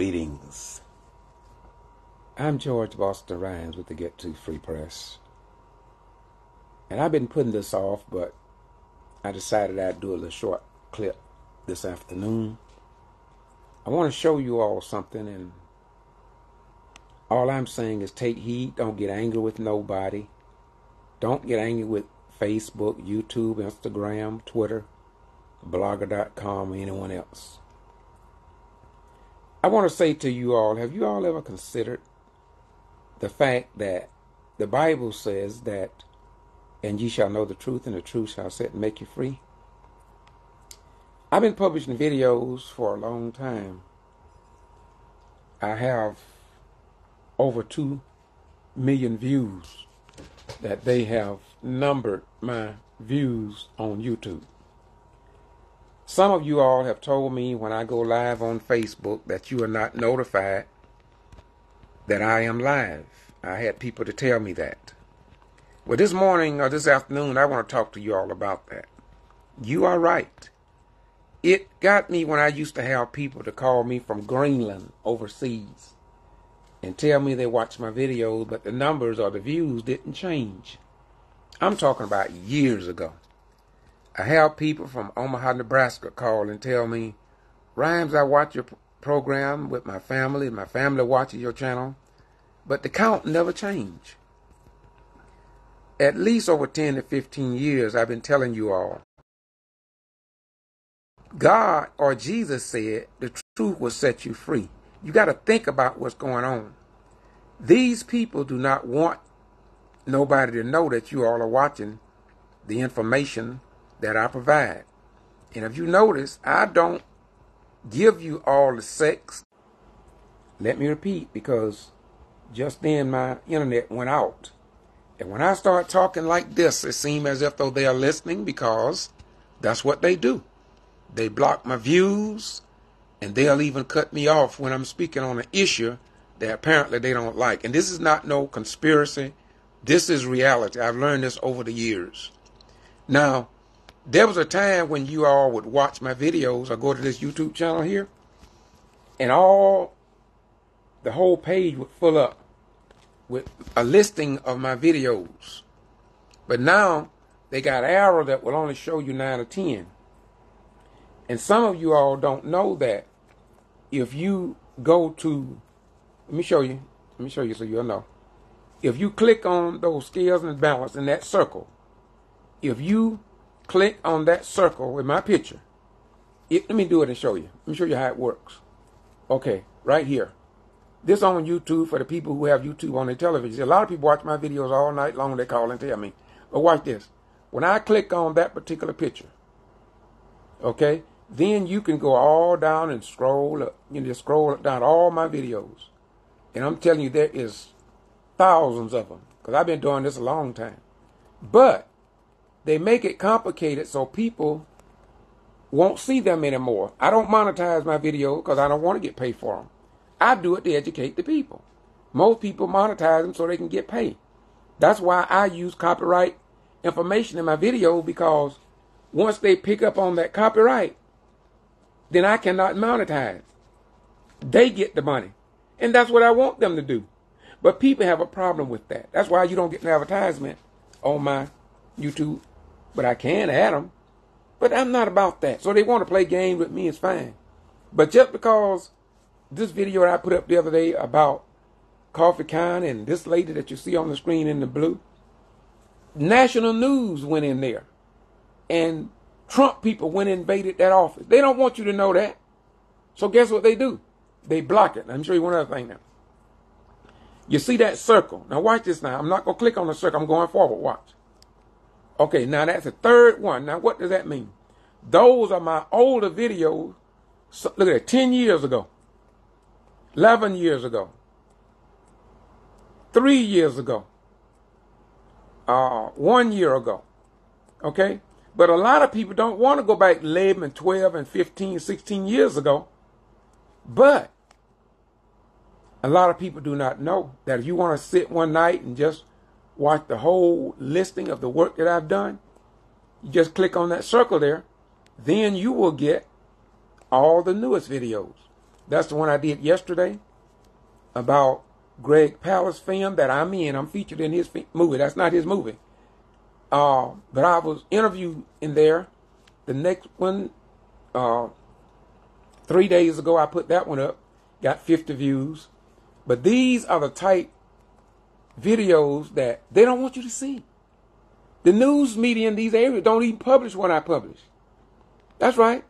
Greetings. I'm George Boston Rhymes with the Get To Free Press. And I've been putting this off, but I decided I'd do a little short clip this afternoon. I want to show you all something, and all I'm saying is take heed. Don't get angry with nobody. Don't get angry with Facebook, YouTube, Instagram, Twitter, blogger.com, or anyone else. I want to say to you all, have you all ever considered the fact that the Bible says that, and ye shall know the truth, and the truth shall set and make you free? I've been publishing videos for a long time. I have over 2 million views that they have numbered my views on YouTube. Some of you all have told me when I go live on Facebook that you are not notified that I am live. I had people to tell me that. Well, this morning or this afternoon, I want to talk to you all about that. You are right. It got me when I used to have people to call me from Greenland overseas and tell me they watched my videos, but the numbers or the views didn't change. I'm talking about years ago. I have people from Omaha, Nebraska call and tell me, Rhymes, I watch your program with my family, and my family watches your channel, but the count never changed. At least over 10 to 15 years, I've been telling you all, God or Jesus said the truth will set you free. You got to think about what's going on. These people do not want nobody to know that you all are watching the information that I provide. And if you notice, I don't give you all the sex. Let me repeat, because just then my internet went out. And when I start talking like this, it seems as if though they are listening, because that's what they do. They block my views, and they'll even cut me off when I'm speaking on an issue that apparently they don't like. And this is not no conspiracy. This is reality. I've learned this over the years. Now, there was a time when you all would watch my videos or go to this YouTube channel here, and the whole page would fill up with a listing of my videos. But now they got an arrow that will only show you 9 or 10. And some of you all don't know that if you go to, let me show you so you'll know. If you click on those scales and balance in that circle, if you click on that circle with my picture, let me do it and show you. Let me show you how it works. Okay, right here. This on YouTube for the people who have YouTube on their television. A lot of people watch my videos all night long. They call and tell me. But watch this. When I click on that particular picture, okay, then you can go all down and scroll up. You can just scroll down all my videos. And I'm telling you, there is thousands of them, because I've been doing this a long time. But they make it complicated so people won't see them anymore. I don't monetize my video because I don't want to get paid for them. I do it to educate the people. Most people monetize them so they can get paid. That's why I use copyright information in my video, because once they pick up on that copyright, then I cannot monetize. They get the money. And that's what I want them to do. But people have a problem with that. That's why you don't get an advertisement on my YouTube. But I can add them. But I'm not about that. So they want to play games with me, it's fine. But just because this video that I put up the other day about Coffee Kind and this lady that you see on the screen in the blue, national news went in there. And Trump people went and invaded that office. They don't want you to know that. So guess what they do? They block it. Let me show you one other thing now. You see that circle. Now watch this now. I'm not going to click on the circle. I'm going forward. Watch. Okay, now that's the third one. Now what does that mean? Those are my older videos. So, look at that. 10 years ago. 11 years ago. 3 years ago. 1 year ago. Okay? But a lot of people don't want to go back 11 and 12 and 15, 16 years ago. But a lot of people do not know that if you want to sit one night and just watch the whole listing of the work that I've done, you just click on that circle there. Then you will get all the newest videos. That's the one I did yesterday about Greg Palast's film that I'm in. I'm featured in his movie. That's not his movie. But I was interviewed in there. The next one, 3 days ago, I put that one up. Got 50 views. But these are the type videos that they don't want you to see. The news media in these areas don't even publish what I publish. That's right.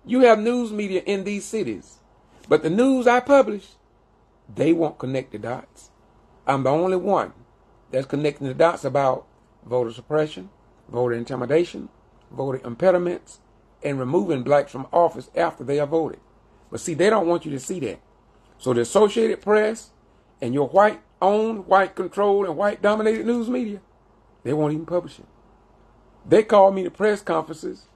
You have news media in these cities. But the news I publish, they won't connect the dots. I'm the only one that's connecting the dots about voter suppression, voter intimidation, voter impediments, and removing blacks from office after they are voted. But see, they don't want you to see that. So the Associated Press and your white-owned, white-controlled, and white-dominated news media, they won't even publish it. They call me to press conferences,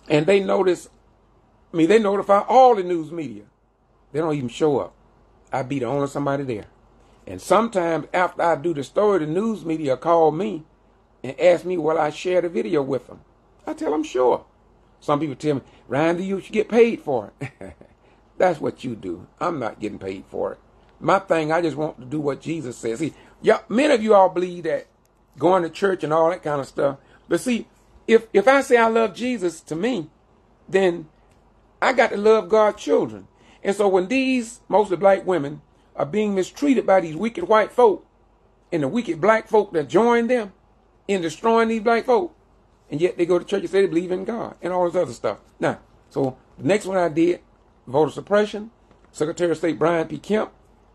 and they notify all the news media. They don't even show up. I be the only somebody there. And sometimes after I do the story, the news media call me and ask me will I share the video with them. I tell them sure. Some people tell me, Randy, you should get paid for it. That's what you do. I'm not getting paid for it. My thing, I just want to do what Jesus says. See, many of you all believe that going to church and all that kind of stuff. But see, if I say I love Jesus to me, then I got to love God's children. And so when these mostly black women are being mistreated by these wicked white folk and the wicked black folk that join them in destroying these black folk, and yet they go to church and say they believe in God and all this other stuff. Now, so the next one I did, voter suppression, Secretary of State Brian P. Kemp,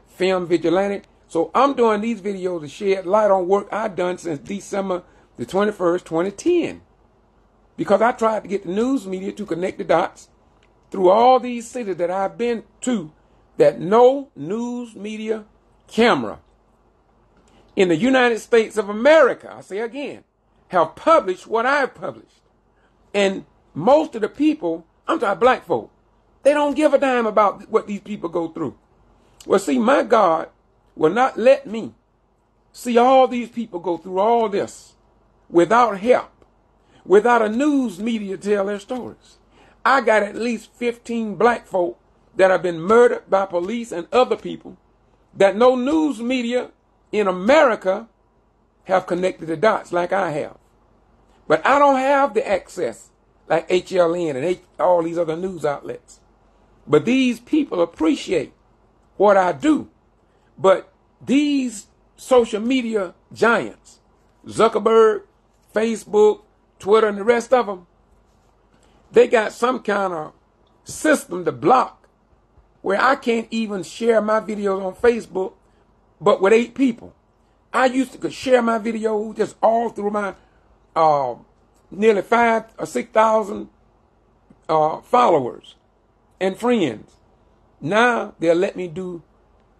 film vigilante. So I'm doing these videos to shed light on work I've done since December the 21st, 2010. Because I tried to get the news media to connect the dots through all these cities that I've been to that no news media camera in the United States of America, I say again, have published what I've published. And most of the people, I'm talking black folk, they don't give a damn about what these people go through. Well, see, my God will not let me see all these people go through all this without help, without a news media to tell their stories. I got at least 15 black folk that have been murdered by police and other people that no news media in America have connected the dots like I have. But I don't have the access like HLN and all these other news outlets. But these people appreciate what I do. But these social media giants, Zuckerberg, Facebook, Twitter, and the rest of them, they got some kind of system to block where I can't even share my videos on Facebook, but with 8 people. I used to could share my video just all through my nearly 5,000 or 6,000 followers and friends. Now they'll let me do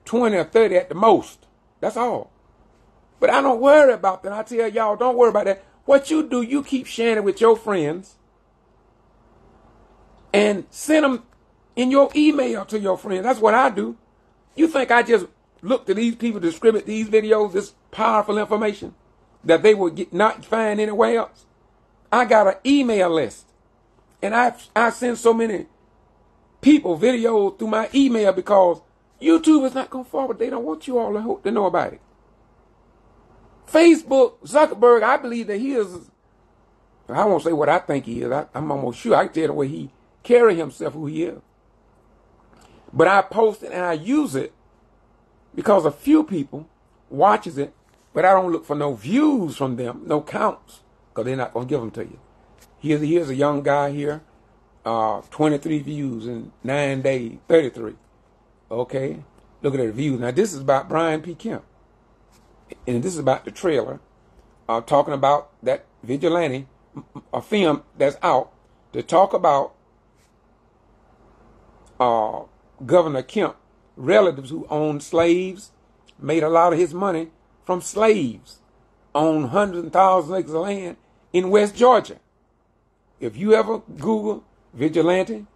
20 or 30 at the most. That's all. But I don't worry about that. I tell y'all, don't worry about that. What you do, you keep sharing it with your friends and send them in your email to your friends. That's what I do. You think I just look to these people to distribute these videos, this powerful information that they would not find anywhere else? I got an email list, and I send so many people videos through my email because YouTube is not going forward. They don't want you all to know about it. Facebook, Zuckerberg, I believe that he is, I won't say what I think he is. I'm almost sure I can tell the way he carry himself, who he is. But I post it and I use it because a few people watches it, but I don't look for no views from them, no counts, because they're not going to give them to you. Here's a young guy here, 23 views in 9 days, 33. Okay, look at the views. Now this is about Brian P. Kemp. And this is about the trailer, talking about that vigilante, a film that's out to talk about Governor Kemp, relatives who owned slaves, made a lot of his money from slaves, owned hundreds and thousands of acres of land in West Georgia. If you ever Google vigilante,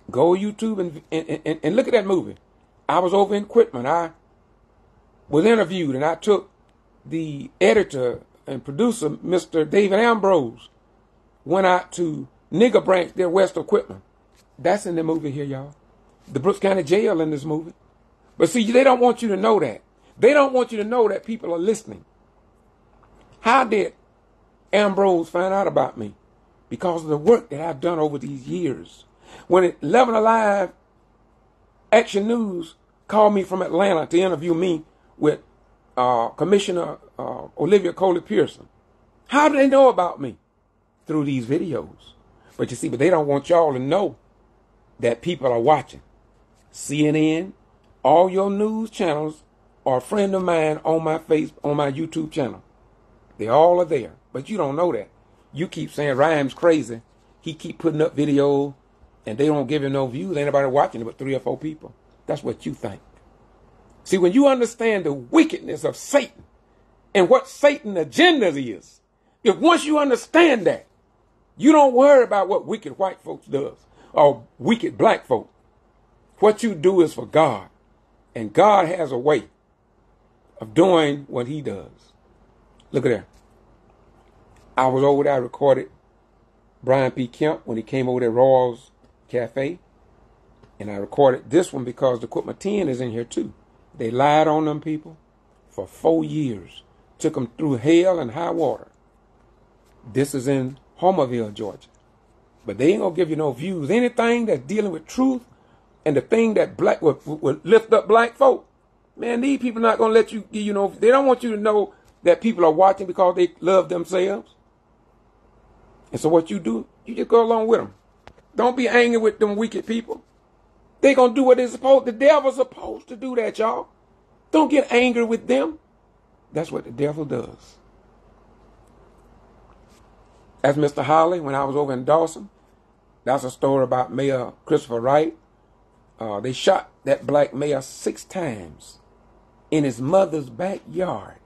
go YouTube and look at that movie. I was over in Quitman. I was interviewed, and I took the editor and producer, Mr. David Ambrose, went out to Nigger Branch there west of Quitman. That's in the movie here, y'all. the Brooks County Jail in this movie. But see, they don't want you to know that. They don't want you to know that people are listening. How did Ambrose find out about me? Because of the work that I've done over these years. When 11 Alive Action News called me from Atlanta to interview me with Commissioner Olivia Coley Pearson, how do they know about me? Through these videos. But you see, but they don't want y'all to know that people are watching. CNN, all your news channels are a friend of mine on my YouTube channel. They all are there, but you don't know that. You keep saying Rhyme's crazy. He keep putting up videos, and they don't give him no views. Ain't nobody watching it but 3 or 4 people. That's what you think. See, when you understand the wickedness of Satan and what Satan's agenda is, if once you understand that, you don't worry about what wicked white folks does or wicked black folk. What you do is for God, and God has a way of doing what he does. Look at that. I was over there, I recorded Brian P. Kemp when he came over to Royals Cafe. And I recorded this one because the Equipment 10 is in here too. They lied on them people for 4 years. Took them through hell and high water. This is in Homerville, Georgia. But they ain't going to give you no views. Anything that's dealing with truth and the thing that black would lift up black folk, man, these people not going to let you, they don't want you to know that people are watching because they love themselves. And so what you do, you just go along with them. Don't be angry with them wicked people. They going to do what they're supposed to. The devil's supposed to do that, y'all. Don't get angry with them. That's what the devil does. As Mr. Holly, when I was over in Dawson, that's a story about Mayor Christopher Wright. They shot that black mayor 6 times in his mother's backyard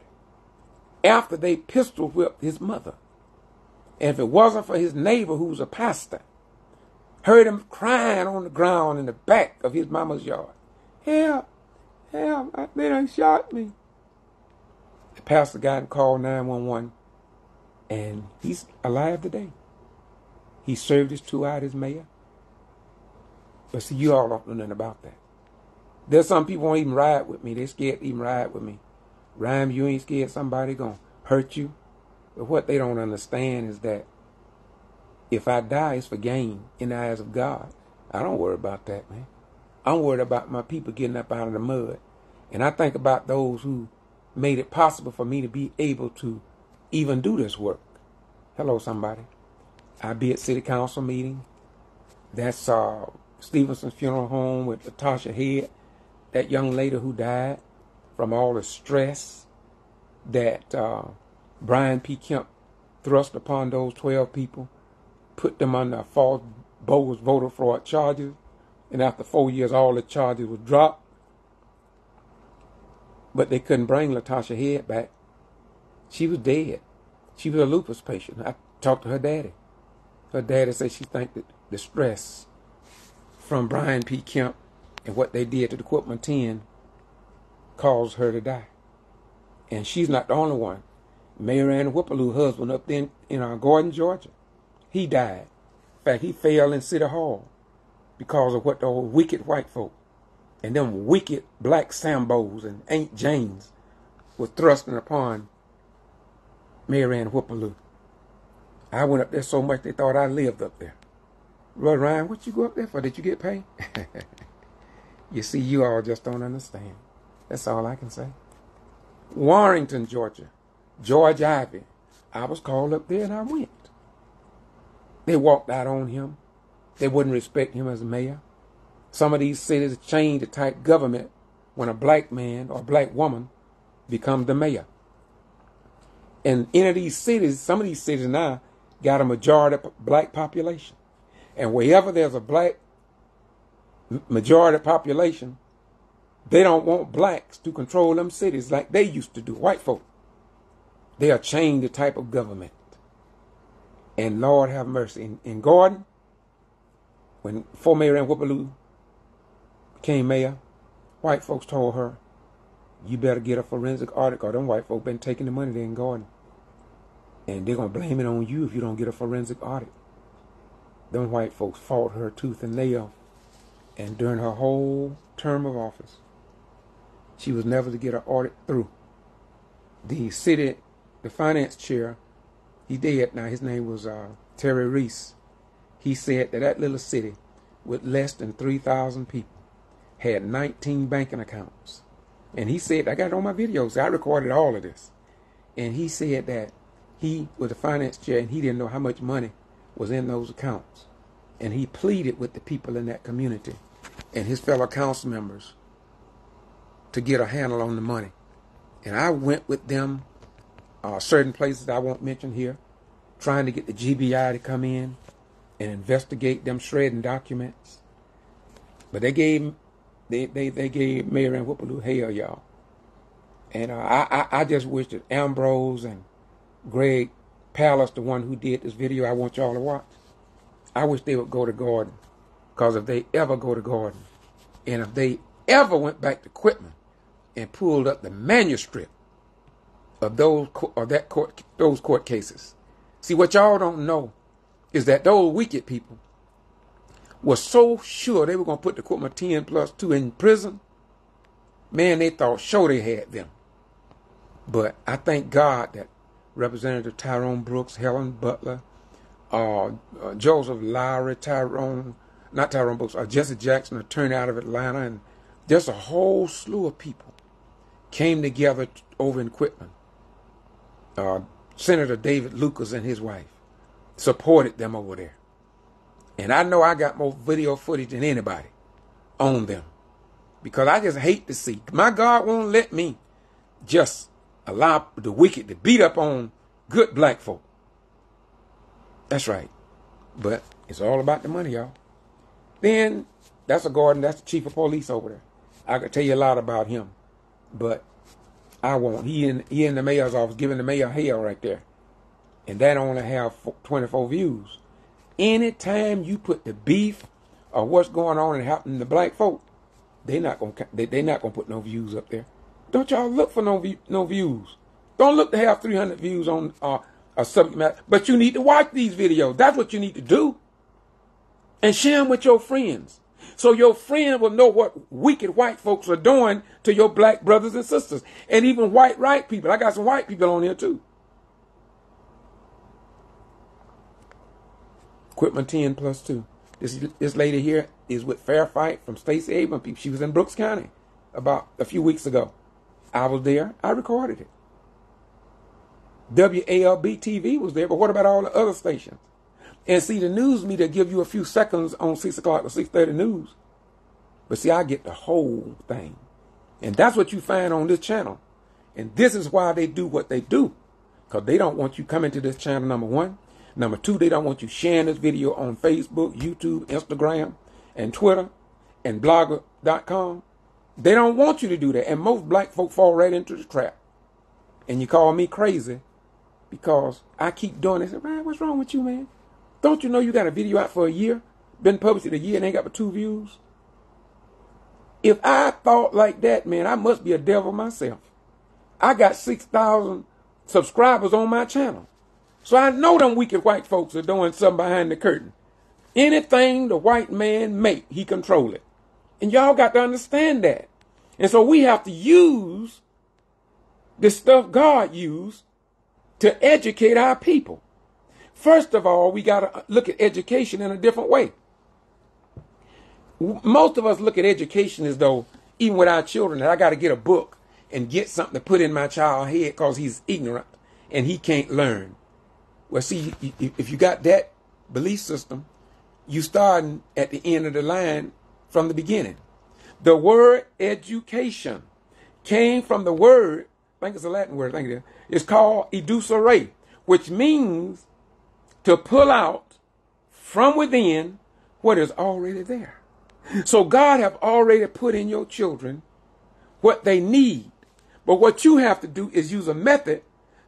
after they pistol whipped his mother. And if it wasn't for his neighbor, who's a pastor, heard him crying on the ground in the back of his mama's yard. Help, help, they done shot me. The pastor got and called 911, and he's alive today. He served his 2 out as mayor. But see, you all don't know nothing about that. There's some people who won't even ride with me. They're scared to even ride with me. Rhyme, you ain't scared somebody gonna hurt you. But what they don't understand is that if I die, it's for gain in the eyes of God. I don't worry about that, man. I'm worried about my people getting up out of the mud. And I think about those who made it possible for me to be able to even do this work. Hello, somebody. I be at city council meeting. That's Stevenson's funeral home with Latasha Head, that young lady who died from all the stress that Brian P. Kemp thrust upon those 12 people, put them under false bogus voter fraud charges, and after 4 years all the charges were dropped. But they couldn't bring Latasha Head back. She was dead. She was a lupus patient. I talked to her daddy. Her daddy said she think that the stress from Brian P. Kemp and what they did to the Equipment 10 caused her to die. And she's not the only one. Mayor Ann Whippaloo's husband up there in Gordon, Georgia, he died. In fact, he fell in City Hall because of what the old wicked white folk and them wicked black Sambos and Aunt Janes were thrusting upon Mayor Ann Whippaloo. I went up there so much they thought I lived up there. Brother Ryan, what you go up there for? Did you get paid? You see, you all just don't understand. That's all I can say. Warrington, Georgia. George Ivy. I was called up there and I went. They walked out on him. They wouldn't respect him as a mayor. Some of these cities change the type government when a black man or a black woman becomes the mayor. And in these cities, some of these cities now got a majority black population. And wherever there's a black majority population, they don't want blacks to control them cities like they used to do, white folk. They are changed the type of government. And Lord have mercy. In Gordon, before Mayor Ann Whippaloo became mayor, white folks told her, you better get a forensic audit because them white folk been taking the money there in Gordon. And they're going to blame it on you if you don't get a forensic audit. Them white folks fought her tooth and nail. And during her whole term of office, she was never to get an audit through. The finance chair, he dead now, his name was Terry Reese. He said that little city with less than 3,000 people had 19 banking accounts. And he said, I got it on my videos, I recorded all of this. And he said that he was the finance chair and he didn't know how much money was in those accounts. And he pleaded with the people in that community and his fellow council members to get a handle on the money. And I went with them certain places I won't mention here, trying to get the G.B.R. to come in and investigate them shredding documents. But they gave Mayor Ann Whipperloo hell, y'all. And I just wish that Ambrose and Greg Palace, the one who did this video I want y'all to watch, I wish they would go to Gordon. Because if they ever go to Gordon, and if they ever went back to Quitman and pulled up the manuscript of those court cases. See, what y'all don't know is that those wicked people were so sure they were going to put the Quitman 10+2 in prison. Man, they thought sure they had them. But I thank God that Representative Tyrone Brooks, Helen Butler, Joseph Lowry, Jesse Jackson, attorney out of Atlanta, and just a whole slew of people came together over in Quitman. Senator David Lucas and his wife supported them over there. And I know I got more video footage than anybody on them. Because I just hate to see. My God won't let me just allow the wicked to beat up on good black folk. That's right. But it's all about the money, y'all. Then, that's a Gordon, that's the chief of police over there. I could tell you a lot about him. But I won't. He in the mayor's office giving the mayor hell right there. And that only have 24 views. Anytime you put the beef or what's going on and happening to black folk, they're not gonna put no views up there. Don't y'all look for no views. Don't look to have 300 views on a subject matter. But you need to watch these videos. That's what you need to do. And share them with your friends. So your friend will know what wicked white folks are doing to your black brothers and sisters. And even white right people. I got some white people on here too. Quitman 10+2. This lady here is with Fair Fight from Stacey Abrams people. She was in Brooks County about a few weeks ago. I was there. I recorded it. WALB TV was there, but what about all the other stations? And see, the news media give you a few seconds on 6 o'clock or 6:30 news. But see, I get the whole thing. And that's what you find on this channel. And this is why they do what they do. Because they don't want you coming to this channel, number one. Number two, they don't want you sharing this video on Facebook, YouTube, Instagram, and Twitter, and blogger.com. They don't want you to do that. And most black folk fall right into the trap. And you call me crazy because I keep doing this. Man, what's wrong with you, man? Don't you know you got a video out for a year? Been published in a year and ain't got but 2 views? If I thought like that, man, I must be a devil myself. I got 6,000 subscribers on my channel. So I know them wicked white folks are doing something behind the curtain. Anything the white man make, he control it. And y'all got to understand that. And so we have to use the stuff God used to educate our people. First of all, we got to look at education in a different way. Most of us look at education as though, even with our children, that I got to get a book and get something to put in my child's head because he's ignorant and he can't learn. Well, see, if you got that belief system, you starting at the end of the line from the beginning. The word education came from the word, I think it's a Latin word, I think it is. It's called educere, which means to pull out from within what is already there. So God have already put in your children what they need. But what you have to do is use a method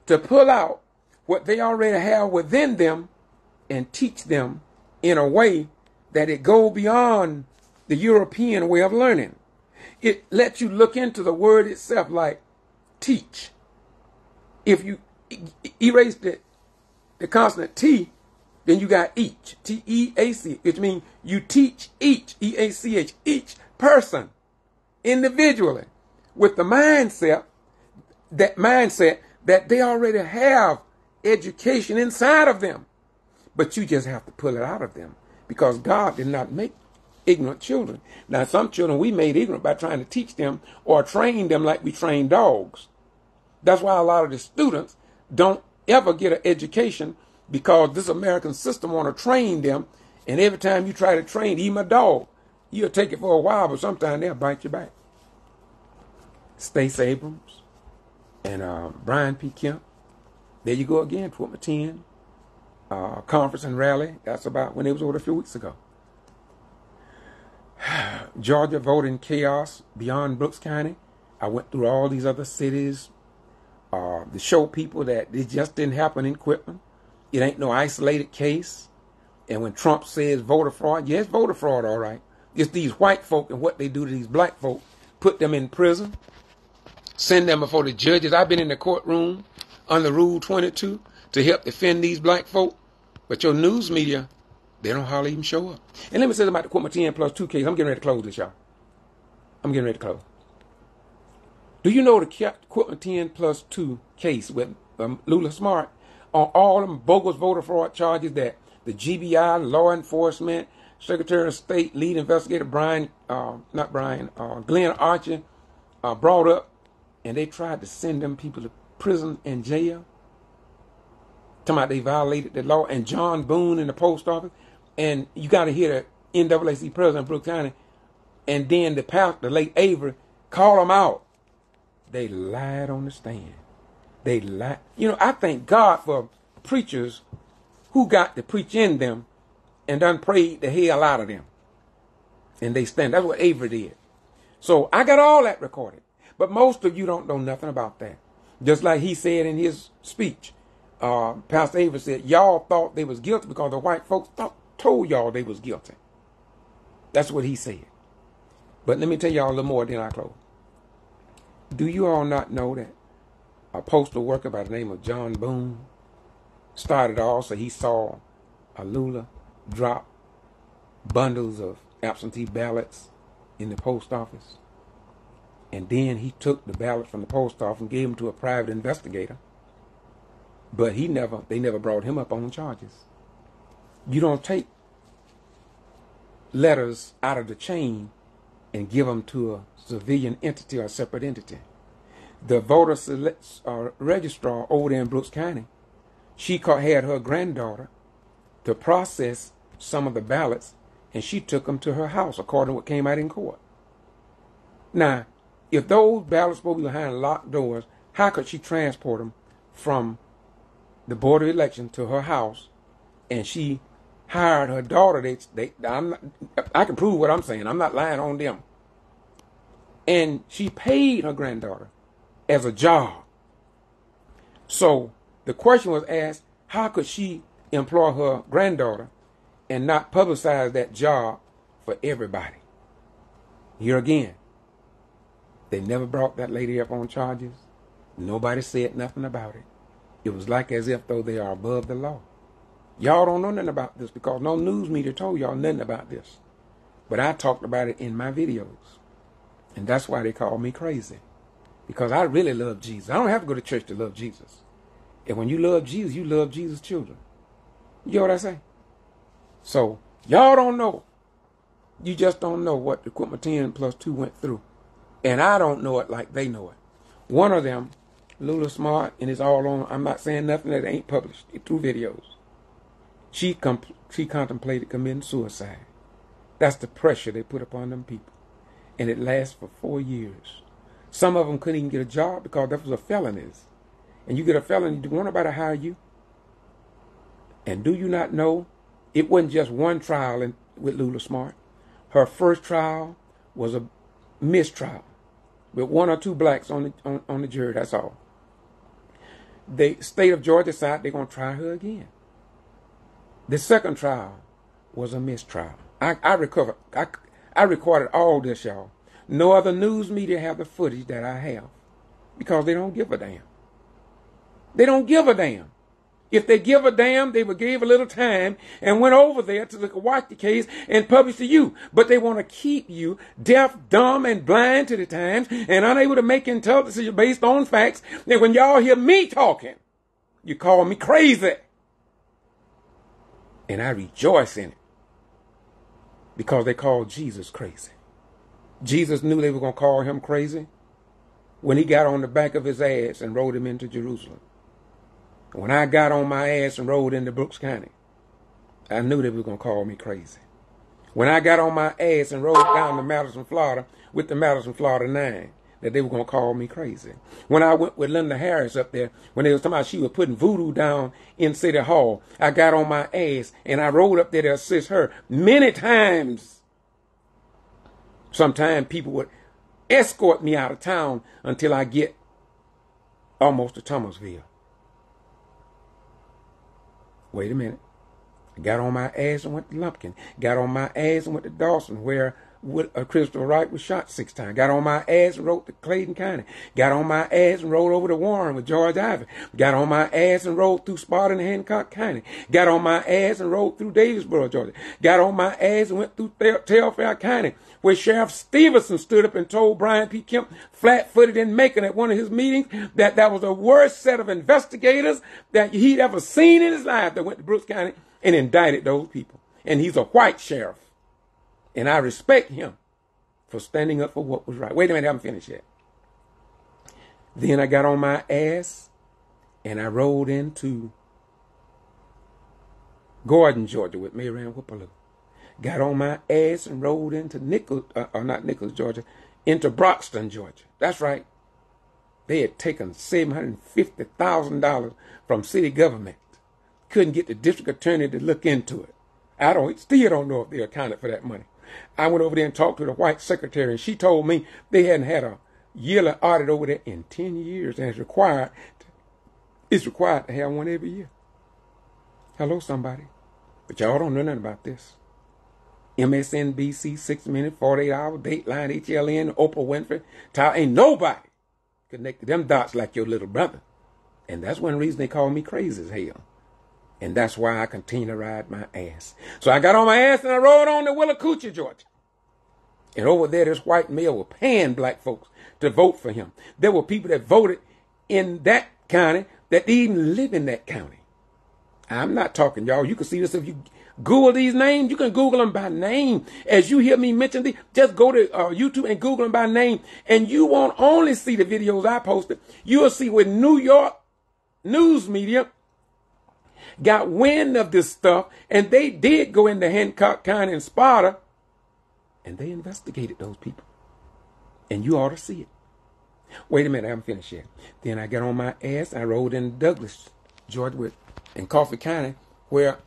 to pull out what they already have within them and teach them in a way that it go beyond the European way of learning. It lets you look into the word itself, like teach. If you erase the consonant T, Then you got each, T-E-A-C, which means you teach each, E-A-C-H, each person individually with the mindset that they already have education inside of them. But you just have to pull it out of them because God did not make ignorant children. Now, some children we made ignorant by trying to teach them or train them like we train dogs. That's why a lot of the students don't ever get an education because this American system want to train them. And every time you try to train even a dog, you'll take it for a while, but sometimes they'll bite you back. Stacey Abrams and Brian P. Kemp. There you go again, Equipment 10. Conference and rally. That's about when it was over a few weeks ago. Georgia voting chaos beyond Brooks County. I went through all these other cities to show people that it just didn't happen in Quitman. It ain't no isolated case. And when Trump says voter fraud, yes, voter fraud, all right. It's these white folk and what they do to these black folk. Put them in prison. Send them before the judges. I've been in the courtroom under Rule 22 to help defend these black folk. But your news media, they don't hardly even show up. And let me say something about the Quitman 10 plus 2 case. I'm getting ready to close this, y'all. I'm getting ready to close. Do you know the Quitman 10 plus 2 case with Lula Smart on all them bogus voter fraud charges that the G.B.R, law enforcement, Secretary of State, lead investigator Glenn Archer brought up, and they tried to send them people to prison and jail? Talking about they violated the law, and John Boone in the post office, and you got to hear the NAACP president of Brooks County, and then the pastor, the late Avery, call them out. They lied on the stand. They lied. You know, I thank God for preachers who got to preach in them and done prayed the hell out of them. And they stand. That's what Avery did. So I got all that recorded. But most of you don't know nothing about that. Just like he said in his speech. Pastor Avery said, y'all thought they was guilty because the white folks told y'all they was guilty. That's what he said. But let me tell y'all a little more, then I close. Do you all not know that a postal worker by the name of John Boone started off, so he saw Lula drop bundles of absentee ballots in the post office. And then he took the ballots from the post office and gave them to a private investigator. But they never brought him up on charges. You don't take letters out of the chain and give them to a civilian entity or a separate entity. The voter registrar over there in Brooks County, she had her granddaughter to process some of the ballots, and she took them to her house, according to what came out in court. Now, if those ballots supposed to be behind locked doors, how could she transport them from the Board of Election to her house? And she hired her daughter. I can prove what I'm saying. I'm not lying on them. And she paid her granddaughter as a job. So the question was asked, how could she employ her granddaughter and not publicize that job for everybody? Here again, they never brought that lady up on charges. Nobody said nothing about it. It was like as if though they are above the law. Y'all don't know nothing about this because no news media told y'all nothing about this. But I talked about it in my videos. And that's why they call me crazy. Because I really love Jesus. I don't have to go to church to love Jesus. And when you love Jesus, you love Jesus' children. You know what I say? So, y'all don't know. You just don't know what the Equipment 10 plus 2 went through. And I don't know it like they know it. One of them, Lula Smart, and it's all on, I'm not saying nothing that ain't published, through videos. She contemplated committing suicide. That's the pressure they put upon them people. And it lasts for 4 years. Some of them couldn't even get a job because that was a felony. And you get a felony, do want nobody hire you? And do you not know, it wasn't just one trial with Lula Smart. Her first trial was a mistrial with 1 or 2 blacks on the jury, that's all. The state of Georgia decided they're going to try her again. The second trial was a mistrial. I recorded all this, y'all. No other news media have the footage that I have because they don't give a damn. They don't give a damn. If they give a damn, they would give a little time and went over there to look, watch the case and publish to you. But they want to keep you deaf, dumb, and blind to the times and unable to make intelligent decisions based on facts. And when y'all hear me talking, you call me crazy. And I rejoice in it because they called Jesus crazy. Jesus knew they were going to call him crazy when he got on the back of his ass and rode him into Jerusalem. When I got on my ass and rode into Brooks County, I knew they were going to call me crazy. When I got on my ass and rode down to Madison, Florida with the Madison, Florida 9, that they were going to call me crazy. When I went with Linda Harris up there, when they was talking about she was putting voodoo down in City Hall, I got on my ass and I rode up there to assist her many times. Sometimes people would escort me out of town until I get almost to Thomasville. Wait a minute. I got on my ass and went to Lumpkin. Got on my ass and went to Dawson, where Christopher Wright was shot 6 times. Got on my ass and rode to Clayton County. Got on my ass and rode over to Warren with George Ivy. Got on my ass and rode through Sparta and Hancock County. Got on my ass and rode through Davisboro, Georgia. Got on my ass and went through Telfair County, where Sheriff Stevenson stood up and told Brian P. Kemp, flat-footed in Macon at one of his meetings, that that was the worst set of investigators that he'd ever seen in his life that went to Brooks County and indicted those people. And he's a white sheriff. And I respect him for standing up for what was right. Wait a minute, I haven't finished yet. Then I got on my ass and I rode into Gordon, Georgia with Mary Ann Whipperloo. Got on my ass and rode into Georgia, into Broxton, Georgia. That's right. They had taken $750,000 from city government. Couldn't get the district attorney to look into it. Still don't know if they accounted for that money. I went over there and talked to the white secretary, and she told me they hadn't had a yearly audit over there in 10 years, and it's required to have one every year. Hello, somebody. But y'all don't know nothing about this. MSNBC, 6 Minutes, 48 Hours, Dateline, HLN, Oprah Winfrey, ain't nobody connected them dots like your little brother. And that's one reason they call me crazy as hell. And that's why I continue to ride my ass. So I got on my ass and I rode on to Willacoochee, Georgia. And over there, this white male was paying black folks to vote for him. There were people that voted in that county that didn't even live in that county. I'm not talking, y'all. You can see this if you Google these names. You can Google them by name. As you hear me mention these, just go to YouTube and Google them by name. And you won't only see the videos I posted. You'll see with New York news media got wind of this stuff, and they did go into Hancock County and Sparta, and they investigated those people. And you ought to see it. Wait a minute, I haven't finished yet. Then I got on my ass, I rode in Douglas, Georgia, in Coffee County, where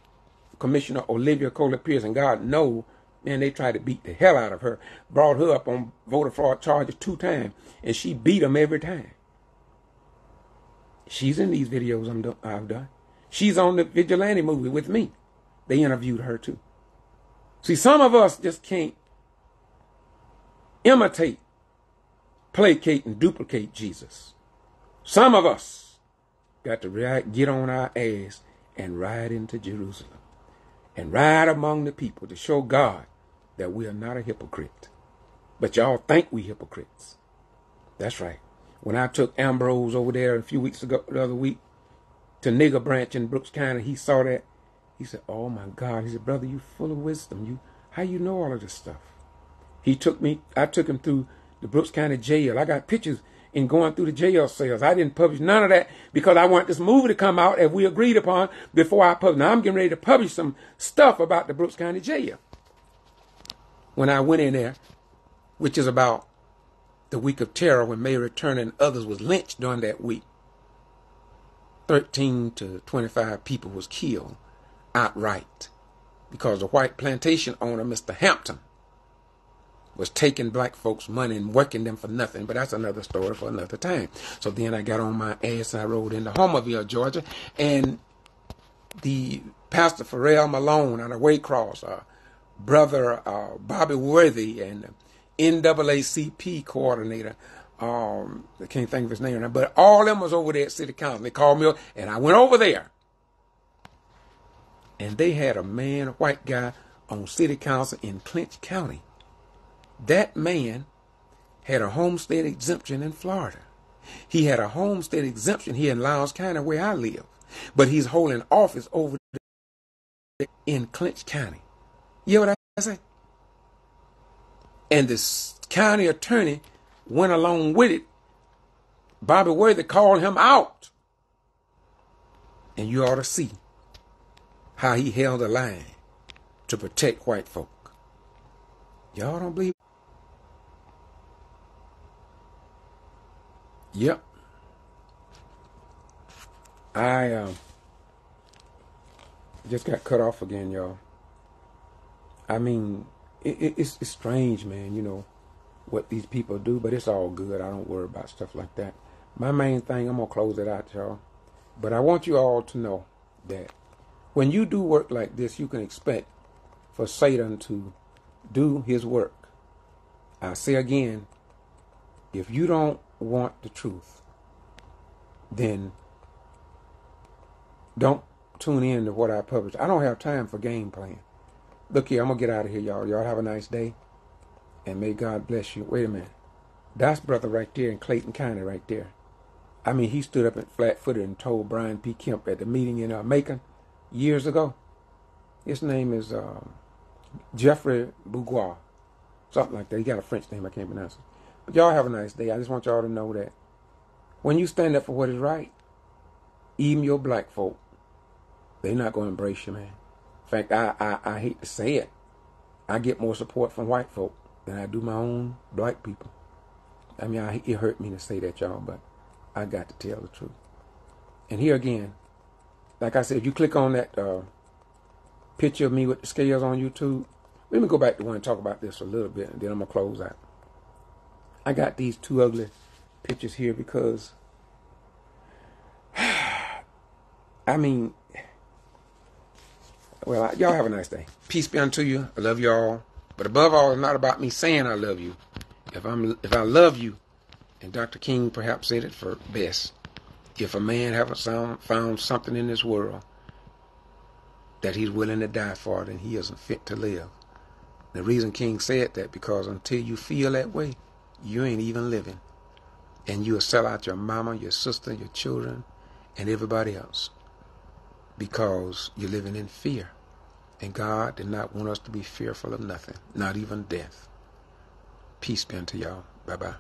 Commissioner Olivia Coley Pierce, and God knows, man, they tried to beat the hell out of her. Brought her up on voter fraud charges 2 times, and she beat them every time. She's in these videos I've done. She's on the Vigilante movie with me. They interviewed her too. See, some of us just can't imitate, placate, and duplicate Jesus. Some of us got to get on our ass and ride into Jerusalem and ride among the people to show God that we are not a hypocrite. But y'all think we hypocrites. That's right. When I took Ambrose over there a few weeks ago, the other week, to Nigger Branch in Brooks County, he saw that. He said, oh my God. He said, brother, you full of wisdom. How you know all of this stuff? I took him through the Brooks County jail. I got pictures in going through the jail cells. I didn't publish none of that because I want this movie to come out as we agreed upon before I publish. Now I'm getting ready to publish some stuff about the Brooks County jail. When I went in there, which is about the week of terror when Mary Turner and others was lynched during that week. 13 to 25 people was killed outright because the white plantation owner, Mr. Hampton, was taking black folks' money and working them for nothing. But that's another story for another time. So then I got on my ass and I rode into Homerville, Georgia, and the Pastor Pharrell Malone on the Waycross, brother Bobby Worthy, and NAACP coordinator, I can't think of his name now, but all of them was over there at City Council. They called me up, and I went over there and they had a man, a white guy, on city council in Clinch County. That man had a homestead exemption in Florida. He had a homestead exemption here in Lowndes County where I live. But he's holding office over there in Clinch County. You know what I say? And the county attorney went along with it. Bobby Worthy called him out. And you ought to see how he held the line to protect white folk. Y'all don't believe? Yep. I just got cut off again, y'all. I mean, it's strange, man, you know, what these people do, but it's all good. I don't worry about stuff like that. My main thing, I'm going to close it out, y'all. But I want you all to know that when you do work like this, you can expect for Satan to do his work. I say again, if you don't want the truth, then don't tune in to what I publish. I don't have time for game playing. Look here, I'm going to get out of here, y'all. Y'all have a nice day, and may God bless you. Wait a minute. That's brother right there in Clayton County right there. I mean, he stood up and flat-footed and told Brian P. Kemp at the meeting in Macon years ago. His name is Jeffrey Bourgois, something like that. He got a French name, I can't pronounce it. But y'all have a nice day. I just want y'all to know that when you stand up for what is right, even your black folk, they're not going to embrace you, man. In fact, I hate to say it, I get more support from white folk than I do my own black people. I mean, it hurt me to say that, y'all, but I got to tell the truth. And here again, like I said, if you click on that picture of me with the scales on YouTube, let me go back to one and talk about this a little bit, and then I'm going to close out. I got these two ugly pictures here because, I mean, well, y'all have a nice day. Peace be unto you. I love y'all. But above all, it's not about me saying I love you. If I love you, and Dr. King perhaps said it for best, if a man haven't found something in this world that he's willing to die for, then he isn't fit to live. The reason King said that, because until you feel that way, you ain't even living. And you'll sell out your mama, your sister, your children, and everybody else because you're living in fear. And God did not want us to be fearful of nothing, not even death. Peace be unto y'all. Bye-bye.